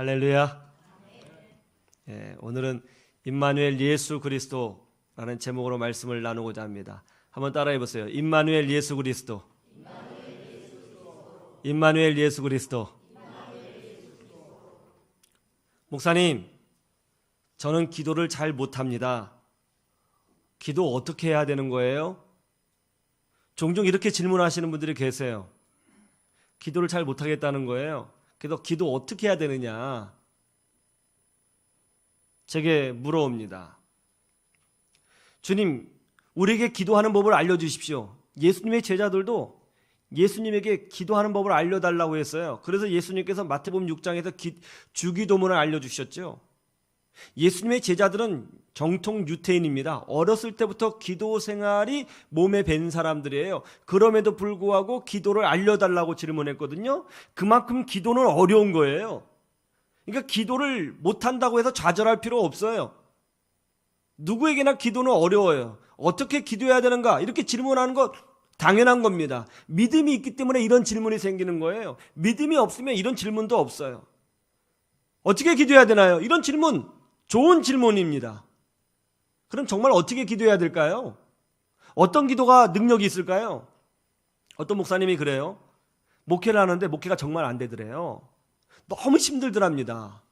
할렐루야. 오늘은 임마누엘 예수 그리스도라는 제목으로 말씀을 나누고자 합니다. 한번 따라해 보세요. 임마누엘 예수 그리스도. 임마누엘 예수 그리스도. 목사님, 저는 기도를 잘 못합니다. 기도 어떻게 해야 되는 거예요? 종종 이렇게 질문하시는 분들이 계세요. 기도를 잘 못하겠다는 거예요. 그래서 기도 어떻게 해야 되느냐 제게 물어옵니다. 주님, 우리에게 기도하는 법을 알려주십시오. 예수님의 제자들도 예수님에게 기도하는 법을 알려달라고 했어요. 그래서 예수님께서 마태복음 6장에서 주기도문을 알려주셨죠. 예수님의 제자들은 정통 유태인입니다. 어렸을 때부터 기도 생활이 몸에 밴 사람들이에요. 그럼에도 불구하고 기도를 알려달라고 질문했거든요. 그만큼 기도는 어려운 거예요. 그러니까 기도를 못한다고 해서 좌절할 필요 없어요. 누구에게나 기도는 어려워요. 어떻게 기도해야 되는가 이렇게 질문하는 것 당연한 겁니다. 믿음이 있기 때문에 이런 질문이 생기는 거예요. 믿음이 없으면 이런 질문도 없어요. 어떻게 기도해야 되나요? 이런 질문 좋은 질문입니다. 그럼 정말 어떻게 기도해야 될까요? 어떤 기도가 능력이 있을까요? 어떤 목사님이 그래요. 목회를 하는데 목회가 정말 안 되더래요. 너무 힘들더랍니다.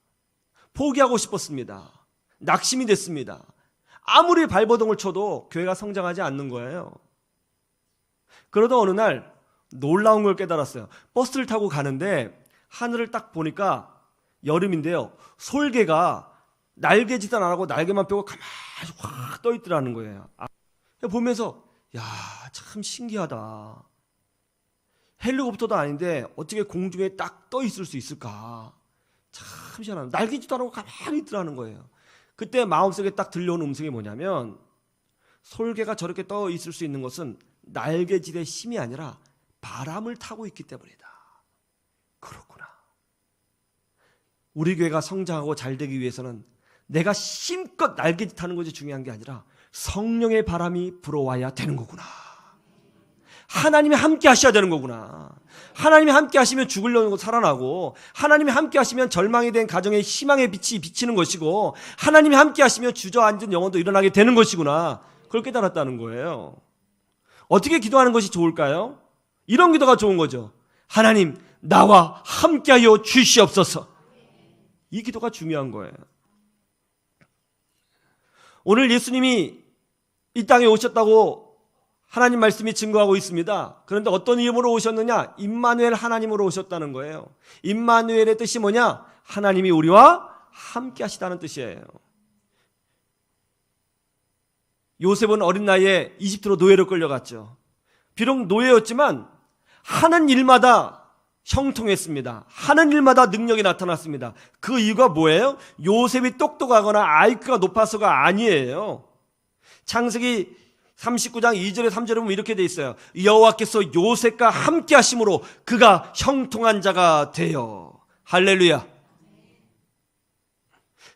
포기하고 싶었습니다. 낙심이 됐습니다. 아무리 발버둥을 쳐도 교회가 성장하지 않는 거예요. 그러다 어느 날 놀라운 걸 깨달았어요. 버스를 타고 가는데 하늘을 딱 보니까 여름인데요. 솔개가 날개짓도 안 하고 날개만 펴고 가만히 확 떠 있더라는 거예요. 보면서 야, 참 신기하다. 헬리콥터도 아닌데 어떻게 공중에 딱 떠 있을 수 있을까? 참 희한하다. 날개짓도 안 하고 가만히 있더라는 거예요. 그때 마음속에 딱 들려온 음성이 뭐냐면 솔개가 저렇게 떠 있을 수 있는 것은 날개짓의 힘이 아니라 바람을 타고 있기 때문이다. 그렇구나. 우리 교회가 성장하고 잘 되기 위해서는 내가 힘껏 날개짓 하는 것이 중요한 게 아니라 성령의 바람이 불어와야 되는 거구나. 하나님이 함께 하셔야 되는 거구나. 하나님이 함께 하시면 죽으려는 거 살아나고, 하나님이 함께 하시면 절망이 된 가정에 희망의 빛이 비치는 것이고, 하나님이 함께 하시면 주저앉은 영혼도 일어나게 되는 것이구나. 그걸 깨달았다는 거예요. 어떻게 기도하는 것이 좋을까요? 이런 기도가 좋은 거죠. 하나님, 나와 함께하여 주시옵소서. 이 기도가 중요한 거예요. 오늘 예수님이 이 땅에 오셨다고 하나님 말씀이 증거하고 있습니다. 그런데 어떤 이름으로 오셨느냐? 임마누엘 하나님으로 오셨다는 거예요. 임마누엘의 뜻이 뭐냐? 하나님이 우리와 함께 하시다는 뜻이에요. 요셉은 어린 나이에 이집트로 노예로 끌려갔죠. 비록 노예였지만 하는 일마다 형통했습니다. 하는 일마다 능력이 나타났습니다. 그 이유가 뭐예요? 요셉이 똑똑하거나 IQ가 높아서가 아니에요. 창세기 39장 2절에 3절에 보면 이렇게 돼 있어요. 여호와께서 요셉과 함께 하심으로 그가 형통한 자가 되어. 할렐루야.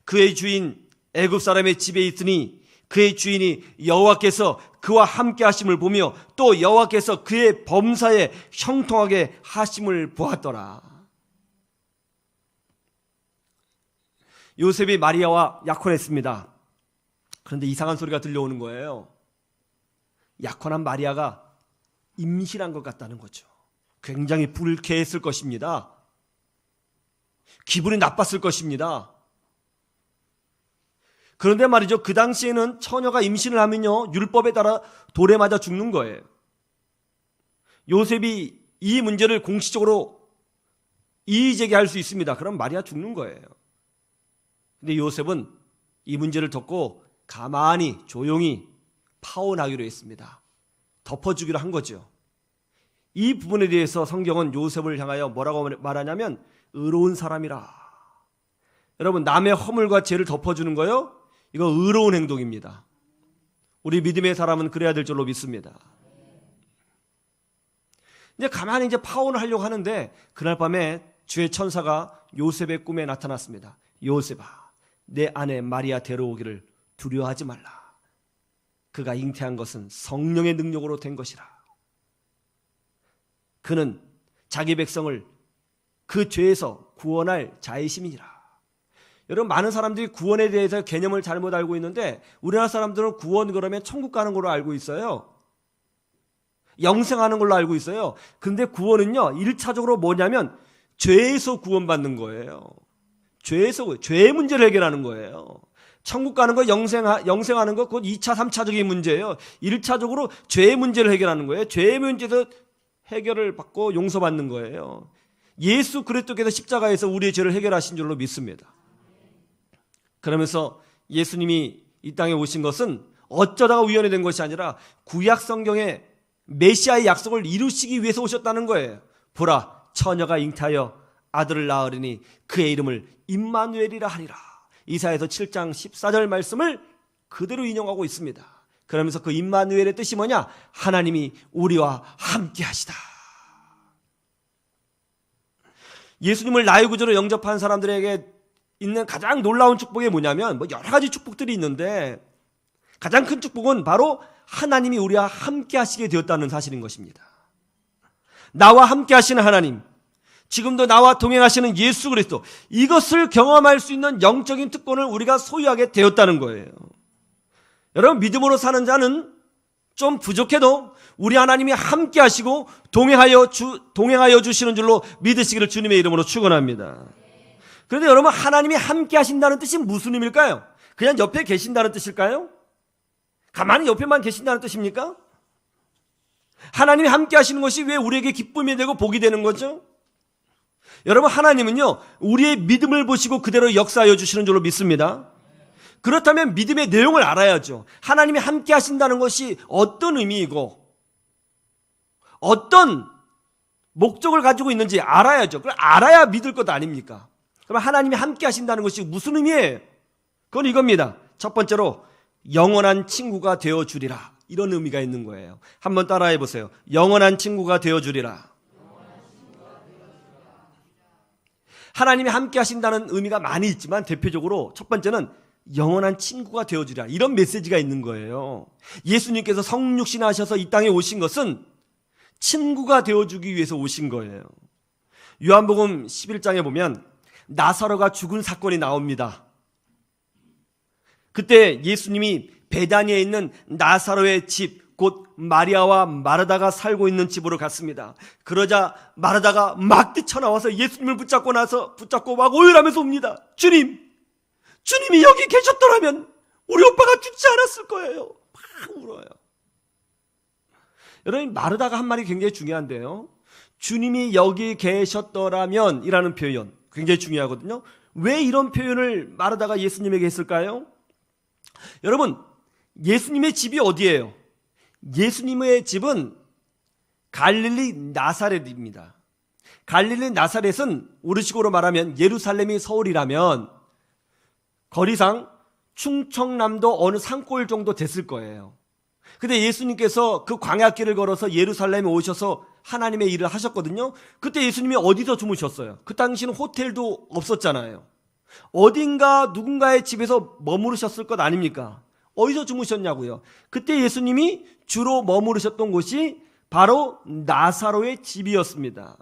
그의 주인 애굽 사람의 집에 있으니 그의 주인이 여호와께서 그와 함께 하심을 보며 또 여호와께서 그의 범사에 형통하게 하심을 보았더라. 요셉이 마리아와 약혼했습니다. 그런데 이상한 소리가 들려오는 거예요. 약혼한 마리아가 임신한 것 같다는 거죠. 굉장히 불쾌했을 것입니다. 기분이 나빴을 것입니다. 그런데 말이죠. 그 당시에는 처녀가 임신을 하면요, 율법에 따라 돌에 맞아 죽는 거예요. 요셉이 이 문제를 공식적으로 이의제기할 수 있습니다. 그럼 마리아 죽는 거예요. 근데 요셉은 이 문제를 덮고 가만히 조용히 파혼하기로 했습니다. 덮어주기로 한 거죠. 이 부분에 대해서 성경은 요셉을 향하여 뭐라고 말하냐면 의로운 사람이라. 여러분, 남의 허물과 죄를 덮어주는 거요? 이거 의로운 행동입니다. 우리 믿음의 사람은 그래야 될 줄로 믿습니다. 이제 가만히 파혼을 하려고 하는데 그날 밤에 주의 천사가 요셉의 꿈에 나타났습니다. 요셉아, 내 아내 마리아 데려오기를 두려워하지 말라. 그가 잉태한 것은 성령의 능력으로 된 것이라. 그는 자기 백성을 그 죄에서 구원할 자의심이니라. 여러분, 많은 사람들이 구원에 대해서 개념을 잘못 알고 있는데 우리나라 사람들은 구원 그러면 천국 가는 걸로 알고 있어요. 영생하는 걸로 알고 있어요. 근데 구원은요, 1차적으로 뭐냐면 죄에서 구원받는 거예요. 죄의 문제를 해결하는 거예요. 천국 가는 거, 영생하는 거, 그건 2차, 3차적인 문제예요. 1차적으로 죄의 문제를 해결하는 거예요. 죄의 문제에서 해결을 받고 용서받는 거예요. 예수 그리스도께서 십자가에서 우리의 죄를 해결하신 줄로 믿습니다. 그러면서 예수님이 이 땅에 오신 것은 어쩌다가 우연히 된 것이 아니라 구약 성경에 메시아의 약속을 이루시기 위해서 오셨다는 거예요. 보라, 처녀가 잉태하여 아들을 낳으리니 그의 이름을 임마누엘이라 하리라. 이사야서 7장 14절 말씀을 그대로 인용하고 있습니다. 그러면서 그 임마누엘의 뜻이 뭐냐? 하나님이 우리와 함께 하시다. 예수님을 나의 구주로 영접한 사람들에게 있는 가장 놀라운 축복이 뭐냐면, 여러 가지 축복들이 있는데 가장 큰 축복은 바로 하나님이 우리와 함께 하시게 되었다는 사실인 것입니다. 나와 함께 하시는 하나님, 지금도 나와 동행하시는 예수 그리스도, 이것을 경험할 수 있는 영적인 특권을 우리가 소유하게 되었다는 거예요. 여러분, 믿음으로 사는 자는 좀 부족해도 우리 하나님이 함께 하시고 동행하여 주시는 줄로 믿으시기를 주님의 이름으로 축원합니다. 그런데 여러분, 하나님이 함께 하신다는 뜻이 무슨 의미일까요? 그냥 옆에 계신다는 뜻일까요? 가만히 옆에만 계신다는 뜻입니까? 하나님이 함께 하시는 것이 왜 우리에게 기쁨이 되고 복이 되는 거죠? 여러분, 하나님은요, 우리의 믿음을 보시고 그대로 역사하여 주시는 줄로 믿습니다. 그렇다면 믿음의 내용을 알아야죠. 하나님이 함께 하신다는 것이 어떤 의미이고 어떤 목적을 가지고 있는지 알아야죠. 그걸 알아야 믿을 것 아닙니까? 그럼 하나님이 함께 하신다는 것이 무슨 의미예요? 그건 이겁니다. 첫 번째로 영원한 친구가 되어주리라, 이런 의미가 있는 거예요. 한번 따라해 보세요. 영원한 친구가 되어주리라. 하나님이 함께 하신다는 의미가 많이 있지만 대표적으로 첫 번째는 영원한 친구가 되어주리라, 이런 메시지가 있는 거예요. 예수님께서 성육신하셔서 이 땅에 오신 것은 친구가 되어주기 위해서 오신 거예요. 요한복음 11장에 보면 나사로가 죽은 사건이 나옵니다. 그때 예수님이 베다니에 있는 나사로의 집, 곧 마리아와 마르다가 살고 있는 집으로 갔습니다. 그러자 마르다가 막 뛰쳐나와서 예수님을 붙잡고 막 오열하면서 옵니다. 주님이 여기 계셨더라면 우리 오빠가 죽지 않았을 거예요. 막 울어요. 여러분, 마르다가 한 말이 굉장히 중요한데요. 주님이 여기 계셨더라면 이라는 표현 굉장히 중요하거든요. 왜 이런 표현을 마르다가 예수님에게 했을까요? 여러분, 예수님의 집이 어디예요? 예수님의 집은 갈릴리 나사렛입니다. 갈릴리 나사렛은 우리식으로 말하면 예루살렘이 서울이라면 거리상 충청남도 어느 산골 정도 됐을 거예요. 근데 예수님께서 그 광야길을 걸어서 예루살렘에 오셔서 하나님의 일을 하셨거든요. 그때 예수님이 어디서 주무셨어요? 그 당시는 호텔도 없었잖아요. 어딘가 누군가의 집에서 머무르셨을 것 아닙니까? 어디서 주무셨냐고요? 그때 예수님이 주로 머무르셨던 곳이 바로 나사로의 집이었습니다.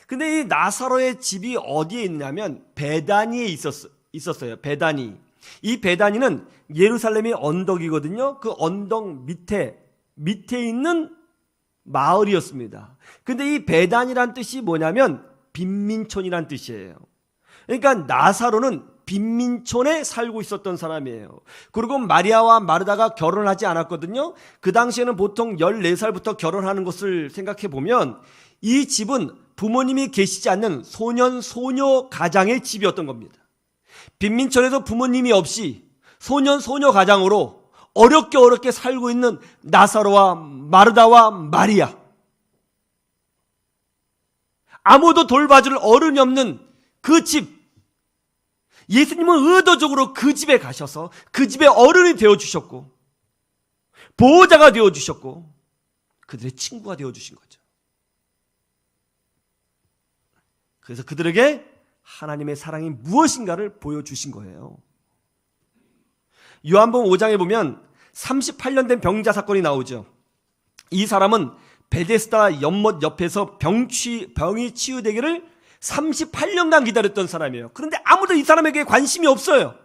근데 이 나사로의 집이 어디에 있냐면 베다니에 있었어요. 베다니. 이 베다니는 예루살렘의 언덕이거든요. 그 언덕 밑에 있는 마을이었습니다. 근데 이 베단이란 뜻이 뭐냐면 빈민촌이란 뜻이에요. 그러니까 나사로는 빈민촌에 살고 있었던 사람이에요. 그리고 마리아와 마르다가 결혼을 하지 않았거든요. 그 당시에는 보통 14살부터 결혼하는 것을 생각해 보면 이 집은 부모님이 계시지 않는 소년 소녀 가장의 집이었던 겁니다. 빈민촌에서 부모님이 없이 소년 소녀 가장으로 어렵게 살고 있는 나사로와 마르다와 마리아, 아무도 돌봐줄 어른이 없는 그 집, 예수님은 의도적으로 그 집에 가셔서 그 집의 어른이 되어주셨고 보호자가 되어주셨고 그들의 친구가 되어주신 거죠. 그래서 그들에게 하나님의 사랑이 무엇인가를 보여주신 거예요. 요한복음 5장에 보면 38년 된 병자 사건이 나오죠. 이 사람은 베데스다 연못 옆에서 병이 치유되기를 38년간 기다렸던 사람이에요. 그런데 아무도 이 사람에게 관심이 없어요.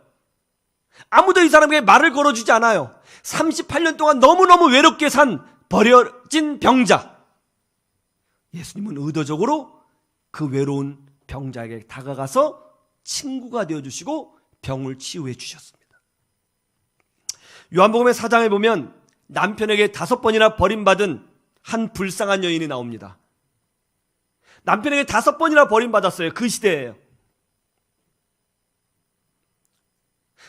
아무도 이 사람에게 말을 걸어주지 않아요. 38년 동안 너무너무 외롭게 산 버려진 병자. 예수님은 의도적으로 그 외로운 병자에게 다가가서 친구가 되어주시고 병을 치유해 주셨습니다. 요한복음의 4장에 보면 남편에게 5번이나 버림받은 한 불쌍한 여인이 나옵니다. 남편에게 5번이나 버림받았어요. 그 시대예요.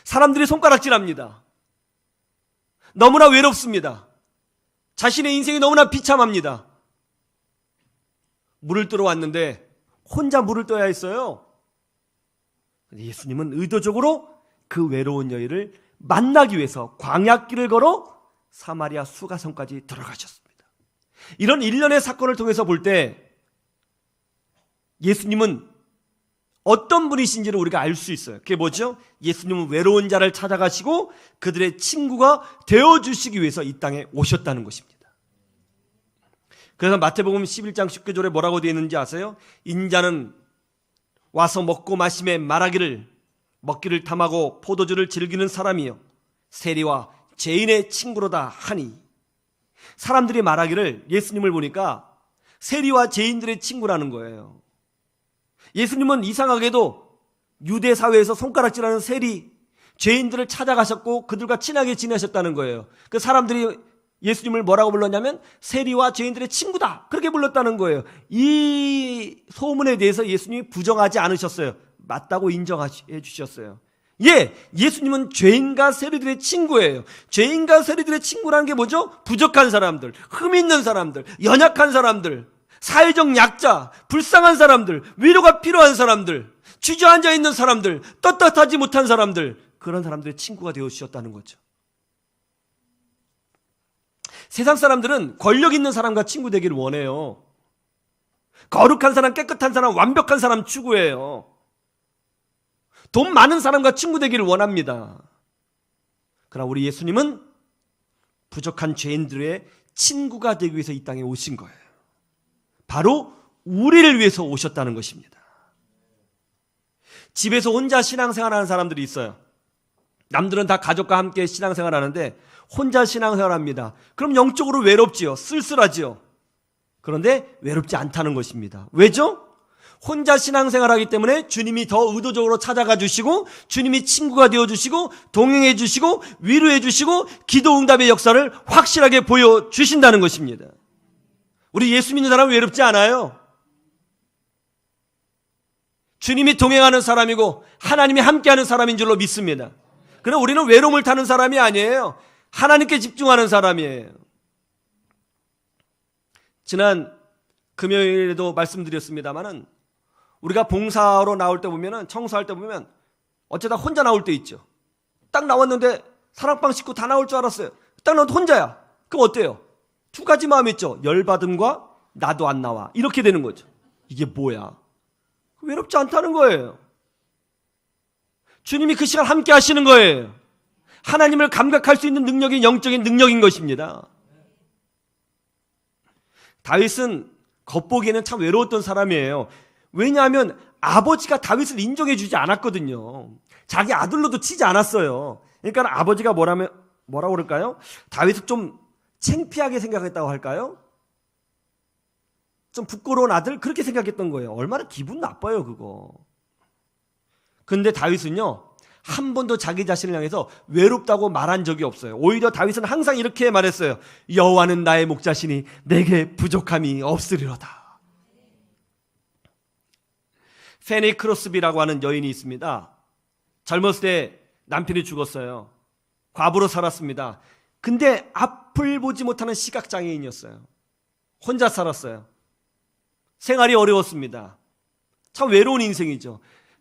사람들이 손가락질합니다. 너무나 외롭습니다. 자신의 인생이 너무나 비참합니다. 물을 뜨러 왔는데 혼자 물을 떠야 했어요. 예수님은 의도적으로 그 외로운 여인을 만나기 위해서 광야길을 걸어 사마리아 수가성까지 들어가셨습니다. 이런 일련의 사건을 통해서 볼 때 예수님은 어떤 분이신지를 우리가 알 수 있어요. 그게 뭐죠? 예수님은 외로운 자를 찾아가시고 그들의 친구가 되어주시기 위해서 이 땅에 오셨다는 것입니다. 그래서 마태복음 11장 19절에 뭐라고 되어 있는지 아세요? 인자는 와서 먹고 마심에 말하기를 먹기를 탐하고 포도주를 즐기는 사람이요 세리와 죄인의 친구로다 하니. 사람들이 말하기를 예수님을 보니까 세리와 죄인들의 친구라는 거예요. 예수님은 이상하게도 유대 사회에서 손가락질하는 세리, 죄인들을 찾아가셨고 그들과 친하게 지내셨다는 거예요. 그 사람들이 예수님을 뭐라고 불렀냐면 세리와 죄인들의 친구다, 그렇게 불렀다는 거예요. 이 소문에 대해서 예수님이 부정하지 않으셨어요. 맞다고 인정해 주셨어요. 예수님은 죄인과 세리들의 친구예요. 죄인과 세리들의 친구라는 게 뭐죠? 부족한 사람들, 흠 있는 사람들, 연약한 사람들, 사회적 약자, 불쌍한 사람들, 위로가 필요한 사람들, 주저앉아 있는 사람들, 떳떳하지 못한 사람들, 그런 사람들의 친구가 되어주셨다는 거죠. 세상 사람들은 권력 있는 사람과 친구 되기를 원해요. 거룩한 사람, 깨끗한 사람, 완벽한 사람 추구해요. 돈 많은 사람과 친구 되기를 원합니다. 그러나 우리 예수님은 부족한 죄인들의 친구가 되기 위해서 이 땅에 오신 거예요. 바로 우리를 위해서 오셨다는 것입니다. 집에서 혼자 신앙생활하는 사람들이 있어요. 남들은 다 가족과 함께 신앙생활하는데 혼자 신앙생활합니다. 그럼 영적으로 외롭지요. 쓸쓸하지요. 그런데 외롭지 않다는 것입니다. 왜죠? 혼자 신앙생활하기 때문에 주님이 더 의도적으로 찾아가 주시고 주님이 친구가 되어주시고 동행해 주시고 위로해 주시고 기도 응답의 역사를 확실하게 보여주신다는 것입니다. 우리 예수 믿는 사람은 외롭지 않아요. 주님이 동행하는 사람이고 하나님이 함께하는 사람인 줄로 믿습니다. 그러나 우리는 외로움을 타는 사람이 아니에요. 하나님께 집중하는 사람이에요. 지난 금요일에도 말씀드렸습니다마는 우리가 봉사로 나올 때 보면은, 청소할 때 보면 어쩌다 혼자 나올 때 있죠. 딱 나왔는데 사랑방 식구 다 나올 줄 알았어요. 딱 나와도 혼자야. 그럼 어때요? 두 가지 마음이 있죠. 열받음과 나도 안 나와, 이렇게 되는 거죠. 이게 뭐야? 외롭지 않다는 거예요. 주님이 그 시간 함께 하시는 거예요. 하나님을 감각할 수 있는 능력이 영적인 능력인 것입니다. 다윗은 겉보기에는 참 외로웠던 사람이에요. 왜냐하면 아버지가 다윗을 인정해 주지 않았거든요. 자기 아들로도 치지 않았어요. 그러니까 아버지가 뭐라고 그럴까요? 다윗을 좀 창피하게 생각했다고 할까요? 좀 부끄러운 아들, 그렇게 생각했던 거예요. 얼마나 기분 나빠요, 그거. 근데 다윗은요, 한 번도 자기 자신을 향해서 외롭다고 말한 적이 없어요. 오히려 다윗은 항상 이렇게 말했어요. 여호와는 나의 목자시니 내게 부족함이 없으리로다. 페니 크로스비라고 하는 여인이 있습니다. 젊었을 때 남편이 죽었어요. 과부로 살았습니다. 근데 앞을 보지 못하는 시각장애인이었어요. 혼자 살았어요. 생활이 어려웠습니다. 참 외로운 인생이죠.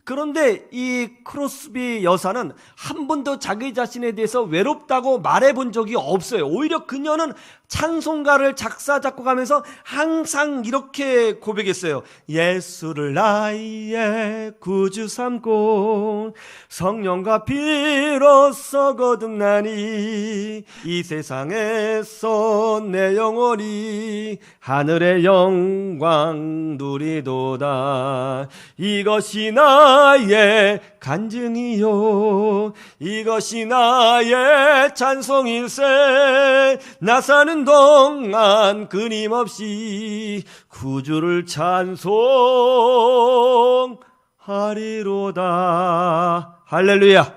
그런데 이 크로스비 여사는 한 번도 자기 자신에 대해서 외롭다고 말해본 적이 없어요. 오히려 그녀는 찬송가를 작사 작곡하면서 항상 이렇게 고백했어요. 예수를 나의 구주 삼고 성령과 비로소 거듭나니 이 세상에서 내 영혼이 하늘의 영광 누리도다. 이것이 나의 간증이요 이것이 나의 찬송일세. 나 사는 동안 끊임없이 구주를 찬송하리로다. 할렐루야.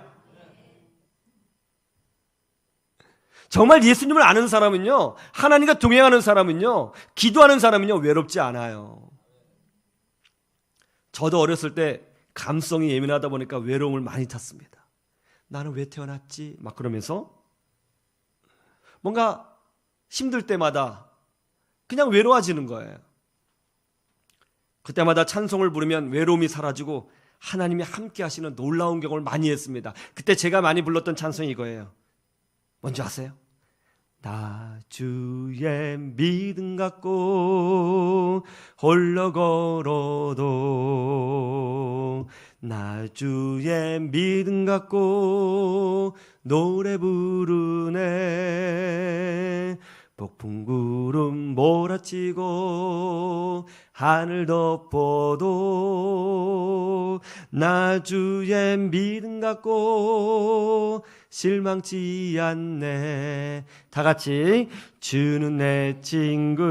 정말 예수님을 아는 사람은요, 하나님과 동행하는 사람은요, 기도하는 사람은요 외롭지 않아요. 저도 어렸을 때 감성이 예민하다 보니까 외로움을 많이 탔습니다. 나는 왜 태어났지? 막 그러면서 뭔가 힘들 때마다 그냥 외로워지는 거예요. 그때마다 찬송을 부르면 외로움이 사라지고 하나님이 함께 하시는 놀라운 경험을 많이 했습니다. 그때 제가 많이 불렀던 찬송이 이거예요. 뭔지 아세요? 나 주의 믿음 갖고 홀로 걸어도 나 주의 믿음 갖고 노래 부르네. 폭풍 구름 몰아치고 하늘 덮어도 나 주의 믿음 갖고 실망치 않네. 다 같이 주는 내 친구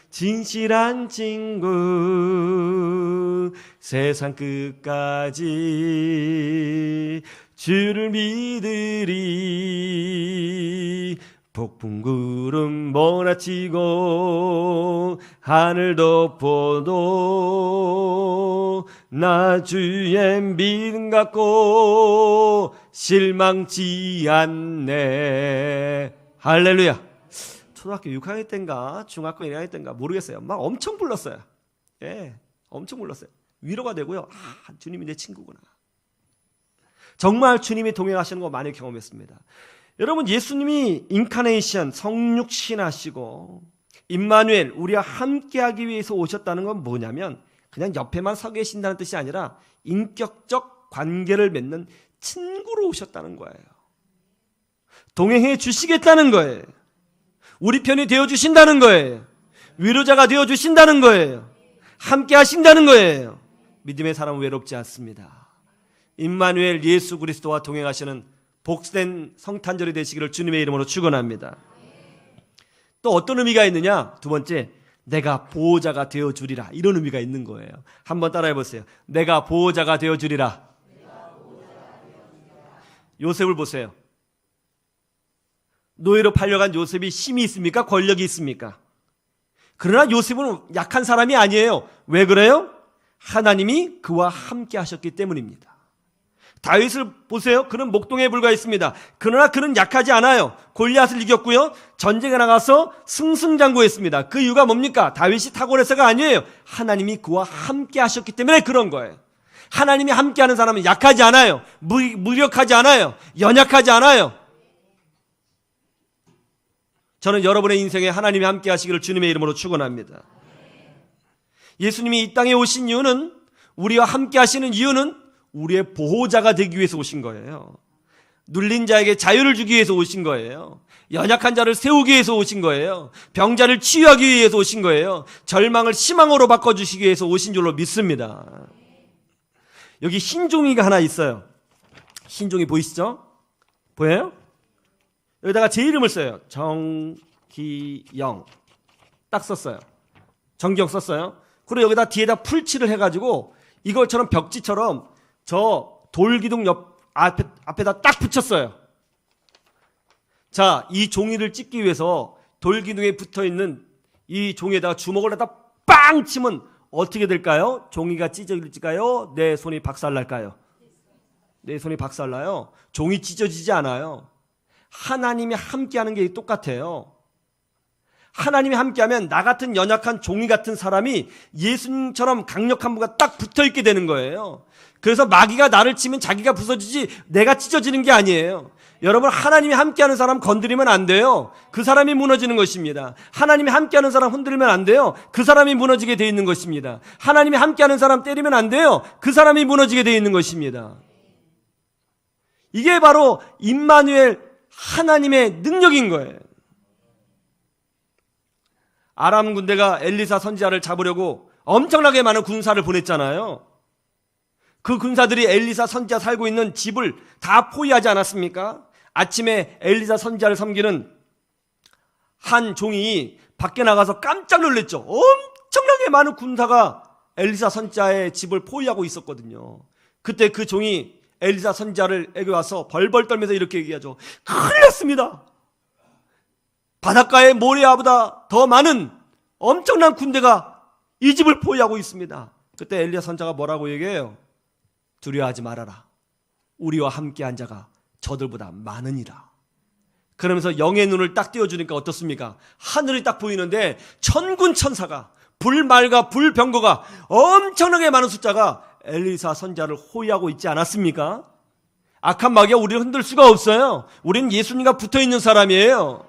진실한 친구 세상 끝까지 주를 믿으리. 폭풍 구름 몰아치고 하늘 덮어도 나 주의 믿음 갖고 실망치 않네. 할렐루야. 초등학교 6학년 때인가 중학교 1학년 때인가 모르겠어요. 막 엄청 불렀어요. 예, 엄청 불렀어요. 위로가 되고요. 아, 주님이 내 친구구나. 정말 주님이 동행하시는 거 많이 경험했습니다. 여러분, 예수님이 인카네이션 성육신하시고 임마누엘 우리와 함께하기 위해서 오셨다는 건 뭐냐면 그냥 옆에만 서 계신다는 뜻이 아니라 인격적 관계를 맺는 친구로 오셨다는 거예요. 동행해 주시겠다는 거예요. 우리 편이 되어주신다는 거예요. 위로자가 되어주신다는 거예요. 함께 하신다는 거예요. 믿음의 사람은 외롭지 않습니다. 임마누엘 예수 그리스도와 동행하시는 복된 성탄절이 되시기를 주님의 이름으로 축원합니다. 또 어떤 의미가 있느냐? 두 번째, 내가 보호자가 되어주리라. 이런 의미가 있는 거예요. 한번 따라해 보세요. 내가 보호자가 되어주리라. 요셉을 보세요. 노예로 팔려간 요셉이 힘이 있습니까? 권력이 있습니까? 그러나 요셉은 약한 사람이 아니에요. 왜 그래요? 하나님이 그와 함께 하셨기 때문입니다. 다윗을 보세요. 그는 목동에 불과했습니다. 그러나 그는 약하지 않아요. 골리앗을 이겼고요. 전쟁에 나가서 승승장구했습니다. 그 이유가 뭡니까? 다윗이 탁월해서가 아니에요. 하나님이 그와 함께 하셨기 때문에 그런 거예요. 하나님이 함께하는 사람은 약하지 않아요. 무력하지 않아요. 연약하지 않아요. 저는 여러분의 인생에 하나님이 함께 하시기를 주님의 이름으로 축원합니다. 예수님이 이 땅에 오신 이유는, 우리와 함께 하시는 이유는 우리의 보호자가 되기 위해서 오신 거예요. 눌린 자에게 자유를 주기 위해서 오신 거예요. 연약한 자를 세우기 위해서 오신 거예요. 병자를 치유하기 위해서 오신 거예요. 절망을 희망으로 바꿔주시기 위해서 오신 줄로 믿습니다. 여기 흰 종이가 하나 있어요. 흰 종이 보이시죠? 보여요? 여기다가 제 이름을 써요. 정기영. 딱 썼어요. 정기영 썼어요. 그리고 여기다 뒤에다 풀칠을 해가지고 이걸처럼 벽지처럼 저 돌기둥 앞에다 딱 붙였어요. 자, 이 종이를 찢기 위해서 돌기둥에 붙어있는 이 종에다가 주먹을 갖다 빵 치면 어떻게 될까요? 종이가 찢어질까요? 내 손이 박살날까요? 내 손이 박살나요. 종이 찢어지지 않아요. 하나님이 함께하는 게 똑같아요. 하나님이 함께하면 나 같은 연약한 종이 같은 사람이 예수님처럼 강력한 분과 딱 붙어있게 되는 거예요. 그래서 마귀가 나를 치면 자기가 부서지지 내가 찢어지는 게 아니에요. 여러분, 하나님이 함께하는 사람 건드리면 안 돼요. 그 사람이 무너지는 것입니다. 하나님이 함께하는 사람 흔들면 안 돼요. 그 사람이 무너지게 돼 있는 것입니다. 하나님이 함께하는 사람 때리면 안 돼요. 그 사람이 무너지게 돼 있는 것입니다. 이게 바로 임마누엘 하나님의 능력인 거예요. 아람 군대가 엘리사 선지자를 잡으려고 엄청나게 많은 군사를 보냈잖아요. 그 군사들이 엘리사 선지자 살고 있는 집을 다 포위하지 않았습니까? 아침에 엘리사 선지자를 섬기는 한 종이 밖에 나가서 깜짝 놀랐죠. 엄청나게 많은 군사가 엘리사 선지자의 집을 포위하고 있었거든요. 그때 그 종이 엘리사 선지자에게 와서 벌벌 떨면서 이렇게 얘기하죠. 큰일 났습니다. 바닷가의 모래아보다 더 많은 엄청난 군대가 이 집을 포위하고 있습니다. 그때 엘리야 선지자가 뭐라고 얘기해요? 두려워하지 말아라. 우리와 함께한 자가 저들보다 많으니라. 그러면서 영의 눈을 딱 띄워주니까 어떻습니까? 하늘이 딱 보이는데 천군 천사가 불말과 불병거가 엄청나게 많은 숫자가 엘리사 선지자를 호위하고 있지 않았습니까? 악한 마귀가 우리를 흔들 수가 없어요. 우리는 예수님과 붙어있는 사람이에요.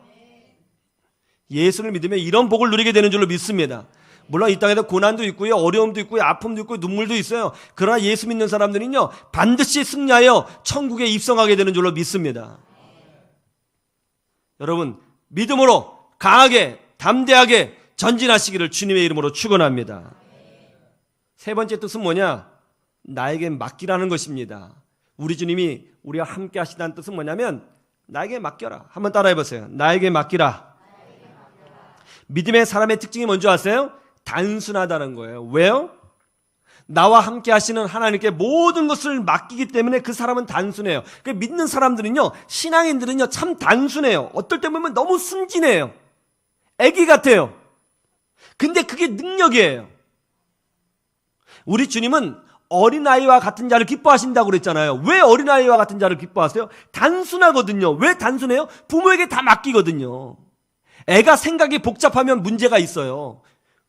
예수를 믿으면 이런 복을 누리게 되는 줄로 믿습니다. 물론 이 땅에도 고난도 있고요, 어려움도 있고요, 아픔도 있고 눈물도 있어요. 그러나 예수 믿는 사람들은요 반드시 승리하여 천국에 입성하게 되는 줄로 믿습니다. 여러분, 믿음으로 강하게 담대하게 전진하시기를 주님의 이름으로 축원합니다. 세 번째 뜻은 뭐냐? 나에게 맡기라는 것입니다. 우리 주님이 우리와 함께 하시다는 뜻은 뭐냐면 나에게 맡겨라. 한번 따라해 보세요. 나에게 맡기라. 믿음의 사람의 특징이 뭔지 아세요? 단순하다는 거예요. 왜요? 나와 함께 하시는 하나님께 모든 것을 맡기기 때문에 그 사람은 단순해요. 믿는 사람들은요, 신앙인들은요 참 단순해요. 어떨 때 보면 너무 순진해요. 애기 같아요. 근데 그게 능력이에요. 우리 주님은 어린아이와 같은 자를 기뻐하신다고 그랬잖아요. 왜 어린아이와 같은 자를 기뻐하세요? 단순하거든요. 왜 단순해요? 부모에게 다 맡기거든요. 애가 생각이 복잡하면 문제가 있어요.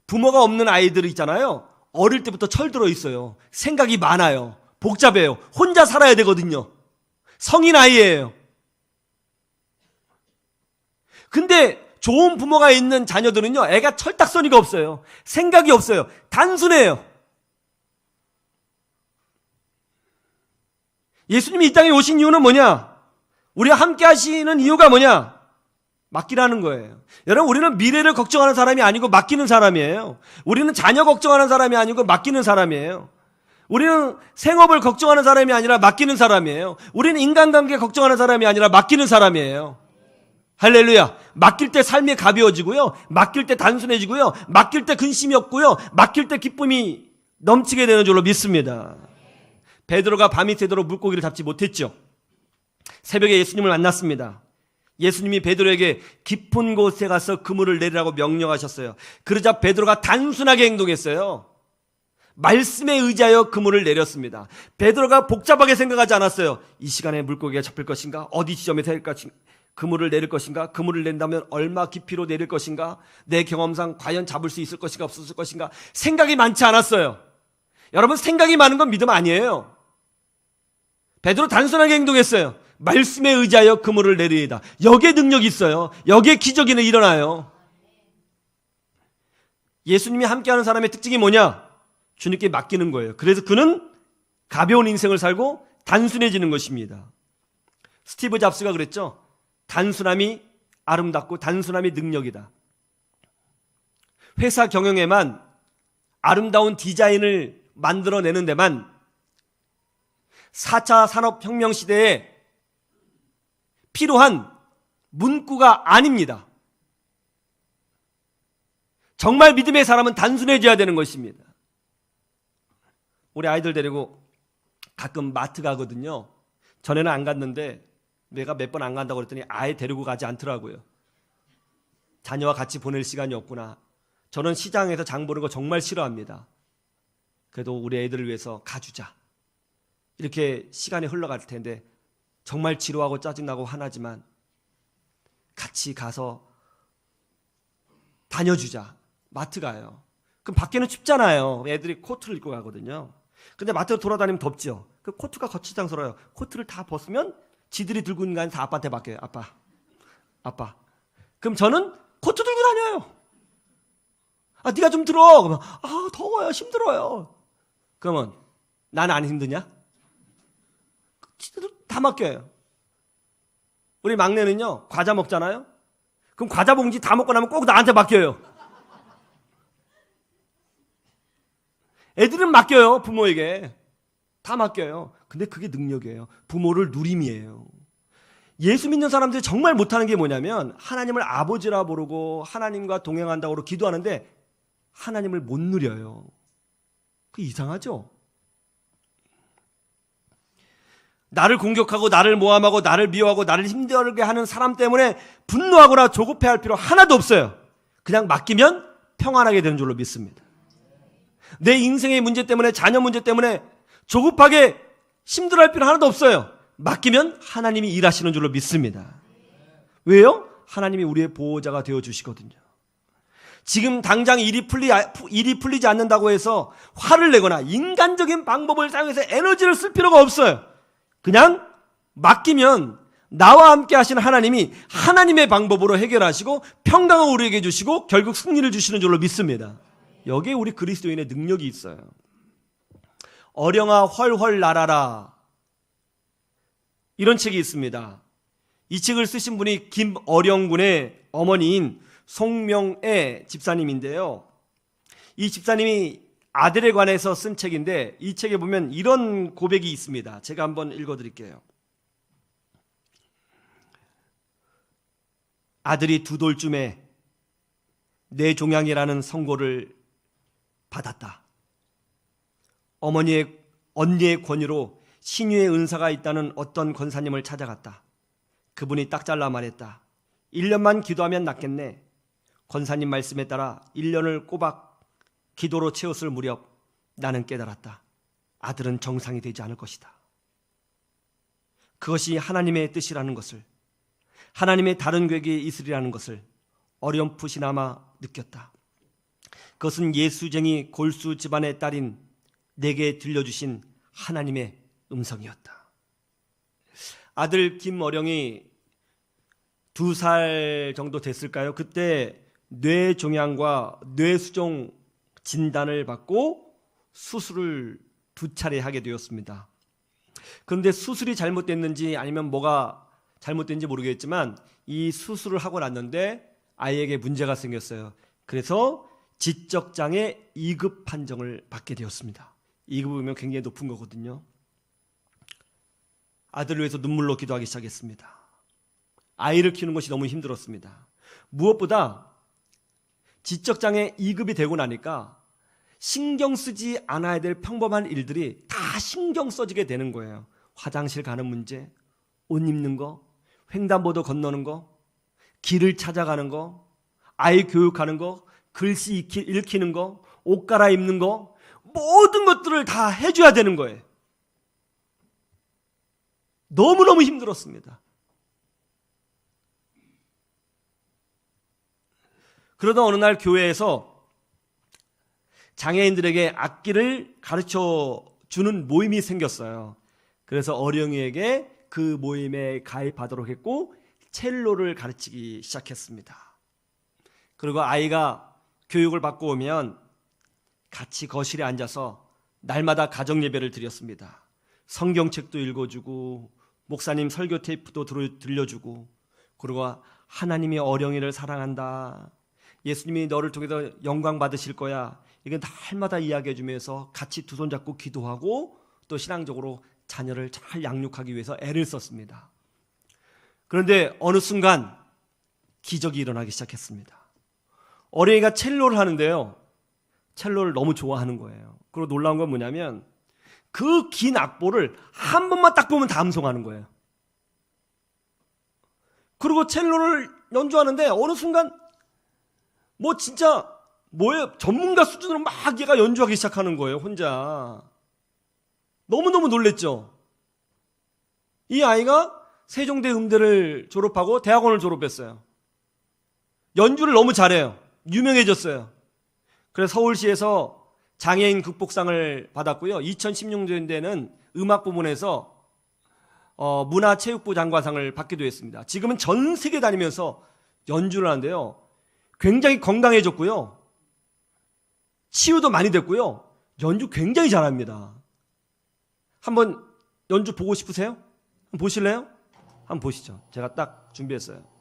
부모가 없는 아이들 있잖아요. 어릴 때부터 철들어 있어요. 생각이 많아요. 복잡해요. 혼자 살아야 되거든요. 성인 아이예요. 근데 좋은 부모가 있는 자녀들은요, 애가 철딱서니가 없어요. 생각이 없어요. 단순해요. 예수님이 이 땅에 오신 이유는 뭐냐? 우리와 함께 하시는 이유가 뭐냐? 맡기라는 거예요. 여러분, 우리는 미래를 걱정하는 사람이 아니고 맡기는 사람이에요. 우리는 자녀 걱정하는 사람이 아니고 맡기는 사람이에요. 우리는 생업을 걱정하는 사람이 아니라 맡기는 사람이에요. 우리는 인간관계 걱정하는 사람이 아니라 맡기는 사람이에요. 할렐루야. 맡길 때 삶이 가벼워지고요, 맡길 때 단순해지고요, 맡길 때 근심이 없고요, 맡길 때 기쁨이 넘치게 되는 줄로 믿습니다. 베드로가 밤이 새도록 물고기를 잡지 못했죠. 새벽에 예수님을 만났습니다. 예수님이 베드로에게 깊은 곳에 가서 그물을 내리라고 명령하셨어요. 그러자 베드로가 단순하게 행동했어요. 말씀에 의지하여 그물을 내렸습니다. 베드로가 복잡하게 생각하지 않았어요. 이 시간에 물고기가 잡힐 것인가? 어디 지점에 될 것인가? 그물을 내릴 것인가? 그물을 낸다면 얼마 깊이로 내릴 것인가? 내 경험상 과연 잡을 수 있을 것인가 없을 것인가? 생각이 많지 않았어요. 여러분, 생각이 많은 건 믿음 아니에요. 베드로 단순하게 행동했어요. 말씀에 의지하여 그물을 내리이다. 여기에 능력이 있어요. 여기에 기적이 일어나요. 예수님이 함께하는 사람의 특징이 뭐냐? 주님께 맡기는 거예요. 그래서 그는 가벼운 인생을 살고 단순해지는 것입니다. 스티브 잡스가 그랬죠. 단순함이 아름답고 단순함이 능력이다. 회사 경영에만 아름다운 디자인을 만들어내는 데만 4차 산업혁명 시대에 필요한 문구가 아닙니다. 정말 믿음의 사람은 단순해져야 되는 것입니다. 우리 아이들 데리고 가끔 마트 가거든요. 전에는 안 갔는데 내가 몇 번 안 간다고 그랬더니 아예 데리고 가지 않더라고요. 자녀와 같이 보낼 시간이 없구나. 저는 시장에서 장 보는 거 정말 싫어합니다. 그래도 우리 애들을 위해서 가주자. 이렇게 시간이 흘러갈 텐데 정말 지루하고 짜증나고 화나지만 같이 가서 다녀주자. 마트 가요. 그럼 밖에는 춥잖아요. 애들이 코트를 입고 가거든요. 근데 마트로 돌아다니면 덥죠. 그 코트가 거치장스러워요. 코트를 다 벗으면 지들이 들고 있는 거 다 아빠한테 맡겨요. 아빠. 그럼 저는 코트 들고 다녀요. 네가 좀 들어. 그러면 더워요. 힘들어요. 그러면 나는 안 힘드냐? 지들 다 맡겨요. 우리 막내는요, 과자 먹잖아요. 그럼 과자 봉지 다 먹고 나면 꼭 나한테 맡겨요. 애들은 맡겨요. 부모에게 다 맡겨요. 근데 그게 능력이에요. 부모를 누림이에요. 예수 믿는 사람들이 정말 못하는 게 뭐냐면 하나님을 아버지라 부르고 하나님과 동행한다고 기도하는데 하나님을 못 누려요. 그 이상하죠? 나를 공격하고 나를 모함하고 나를 미워하고 나를 힘들게 하는 사람 때문에 분노하거나 조급해할 필요 하나도 없어요. 그냥 맡기면 평안하게 되는 줄로 믿습니다. 내 인생의 문제 때문에, 자녀 문제 때문에 조급하게 힘들어할 필요 하나도 없어요. 맡기면 하나님이 일하시는 줄로 믿습니다. 왜요? 하나님이 우리의 보호자가 되어주시거든요. 지금 당장 일이 풀리지 않는다고 해서 화를 내거나 인간적인 방법을 사용해서 에너지를 쓸 필요가 없어요. 그냥 맡기면 나와 함께 하시는 하나님이 하나님의 방법으로 해결하시고 평강을 우리에게 주시고 결국 승리를 주시는 줄로 믿습니다. 여기에 우리 그리스도인의 능력이 있어요. 어령아 헐헐 날아라, 이런 책이 있습니다. 이 책을 쓰신 분이 김어령군의 어머니인 송명애 집사님인데요. 이 집사님이 아들에 관해서 쓴 책인데 이 책에 보면 이런 고백이 있습니다. 제가 한번 읽어드릴게요. 아들이 2돌쯤에 내 종양이라는 선고를 받았다. 언니의 권유로 신유의 은사가 있다는 어떤 권사님을 찾아갔다. 그분이 딱 잘라 말했다. 1년만 기도하면 낫겠네. 권사님 말씀에 따라 1년을 꼬박 기도로 채웠을 무렵 나는 깨달았다. 아들은 정상이 되지 않을 것이다. 그것이 하나님의 뜻이라는 것을, 하나님의 다른 계획이 있으리라는 것을 어렴풋이나마 느꼈다. 그것은 예수쟁이 골수 집안의 딸인 내게 들려주신 하나님의 음성이었다. 아들 김어령이 2살 정도 됐을까요? 그때 뇌종양과 뇌수종 진단을 받고 수술을 2차례 하게 되었습니다. 그런데 수술이 잘못됐는지 아니면 뭐가 잘못된지 모르겠지만 이 수술을 하고 났는데 아이에게 문제가 생겼어요. 그래서 지적장애 2급 판정을 받게 되었습니다. 2급이면 굉장히 높은 거거든요. 아들을 위해서 눈물로 기도하기 시작했습니다. 아이를 키우는 것이 너무 힘들었습니다. 무엇보다 지적장애 2급이 되고 나니까 신경 쓰지 않아야 될 평범한 일들이 다 신경 써지게 되는 거예요. 화장실 가는 문제, 옷 입는 거, 횡단보도 건너는 거, 길을 찾아가는 거, 아이 교육하는 거, 글씨 읽히는 거, 옷 갈아입는 거, 모든 것들을 다 해줘야 되는 거예요. 너무너무 힘들었습니다. 그러다 어느 날 교회에서 장애인들에게 악기를 가르쳐 주는 모임이 생겼어요. 그래서 어령이에게 그 모임에 가입하도록 했고 첼로를 가르치기 시작했습니다. 그리고 아이가 교육을 받고 오면 같이 거실에 앉아서 날마다 가정 예배를 드렸습니다. 성경책도 읽어주고 목사님 설교 테이프도 들려주고, 그리고 하나님이 어령이를 사랑한다, 예수님이 너를 통해서 영광 받으실 거야, 이건 날마다 이야기해 주면서 같이 두 손 잡고 기도하고 또 신앙적으로 자녀를 잘 양육하기 위해서 애를 썼습니다. 그런데 어느 순간 기적이 일어나기 시작했습니다. 어린이가 첼로를 하는데요, 첼로를 너무 좋아하는 거예요. 그리고 놀라운 건 뭐냐면 그 긴 악보를 한 번만 딱 보면 다 암송하는 거예요. 그리고 첼로를 연주하는데 어느 순간 뭐 진짜 뭐예요? 전문가 수준으로 막 얘가 연주하기 시작하는 거예요, 혼자. 너무너무 놀랬죠? 이 아이가 세종대 음대를 졸업하고 대학원을 졸업했어요. 연주를 너무 잘해요. 유명해졌어요. 그래서 서울시에서 장애인 극복상을 받았고요. 2016년에는 음악 부문에서 문화체육부 장관상을 받기도 했습니다. 지금은 전 세계 다니면서 연주를 하는데요. 굉장히 건강해졌고요. 치유도 많이 됐고요. 연주 굉장히 잘합니다. 한번 연주 보고 싶으세요? 한번 보실래요? 한번 보시죠. 제가 딱 준비했어요.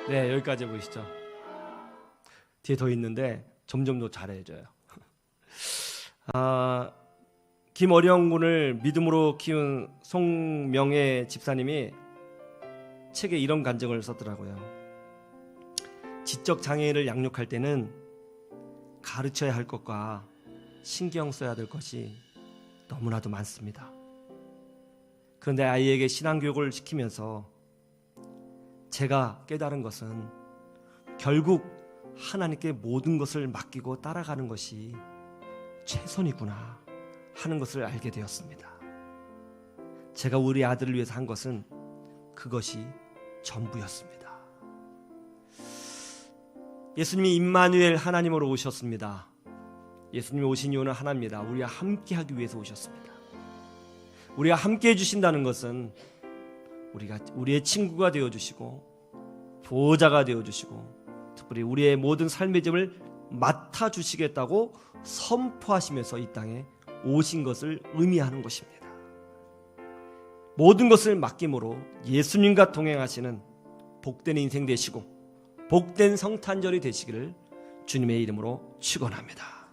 네, 여기까지 보시죠. 뒤에 더 있는데 점점 더 잘해져요. 김어령 군을 믿음으로 키운 송명애 집사님이 책에 이런 간증을 썼더라고요. 지적 장애인을 양육할 때는 가르쳐야 할 것과 신경 써야 될 것이 너무나도 많습니다. 그런데 아이에게 신앙교육을 시키면서 제가 깨달은 것은 결국 하나님께 모든 것을 맡기고 따라가는 것이 최선이구나 하는 것을 알게 되었습니다. 제가 우리 아들을 위해서 한 것은 그것이 전부였습니다. 예수님이 임마누엘 하나님으로 오셨습니다. 예수님이 오신 이유는 하나입니다. 우리와 함께 하기 위해서 오셨습니다. 우리가 함께 해주신다는 것은 우리의 친구가 되어주시고 보호자가 되어주시고 특별히 우리의 모든 삶의 점을 맡아주시겠다고 선포하시면서 이 땅에 오신 것을 의미하는 것입니다. 모든 것을 맡김으로 예수님과 동행하시는 복된 인생 되시고 복된 성탄절이 되시기를 주님의 이름으로 축원합니다.